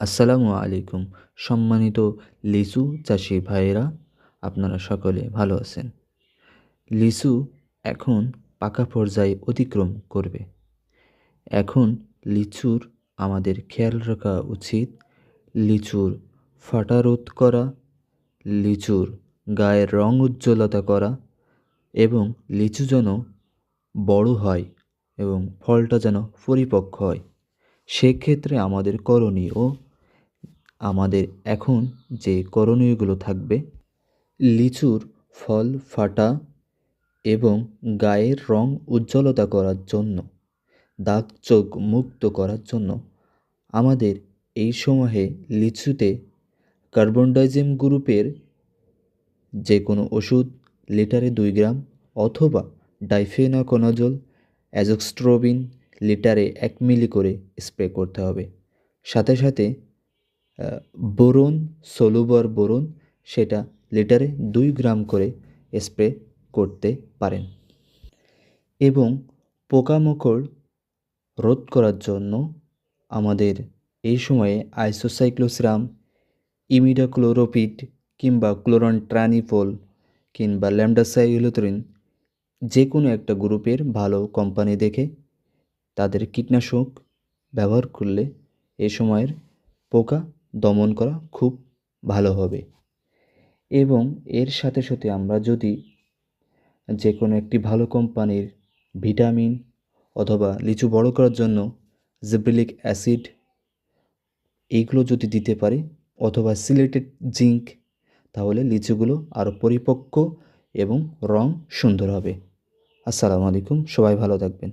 আসসালামু আলাইকুম। সম্মানিত লিচু চাষি ভাইয়েরা, আপনারা সকলে ভালো আছেন। লিচু এখন পাকা পর্যায়ে অতিক্রম করবে। এখন লিচুর আমাদের খেয়াল রাখা উচিত লিচুর ফাটা রোধ করা, লিচুর গায়ের রং উজ্জ্বলতা করা এবং লিচু যেন বড় হয় এবং ফলটা যেন পরিপক্ক হয়। সেক্ষেত্রে আমাদের করণীয়, আমাদের এখন যে করণীয়গুলো থাকবে, লিচুর ফল ফাটা এবং গায়ের রং উজ্জ্বলতা করার জন্য, দাগ চোখ মুক্ত করার জন্য আমাদের এই সময়ে লিচুতে কার্বনডাইজিম গ্রুপের যে কোনো ওষুধ লিটারে 2 গ্রাম অথবা ডাইফেনাকোনাজোল অ্যাজোস্ট্রোবিন লিটারে 1 মিলি করে স্প্রে করতে হবে। সাথে সাথে বোরন, সলুবর বোরন, সেটা লিটারে 2 গ্রাম করে স্প্রে করতে পারেন। এবং পোকামাকড় রোধ করার জন্য আমাদের এই সময়ে আইসোসাইক্লোসিরাম, ইমিডাক্লোরোপিড কিংবা ক্লোরনট্রানিফল কিংবা ল্যামডাসাইলোথ্রিন যে কোনো একটা গ্রুপের ভালো কোম্পানি দেখে তাদের কীটনাশক ব্যবহার করলে এ সময়ের পোকা দমন করা খুব ভালো হবে। এবং এর সাথে সাথে আমরা যদি যে কোনো একটি ভালো কোম্পানির ভিটামিন অথবা লিচু বড় করার জন্য জিব্রেলিক অ্যাসিড এইগুলো যদি দিতে পারি অথবা সিলেটেড জিঙ্ক, তাহলে লিচুগুলো আরও পরিপক্ক এবং রং সুন্দর হবে। আসসালামু আলাইকুম, সবাই ভালো থাকবেন।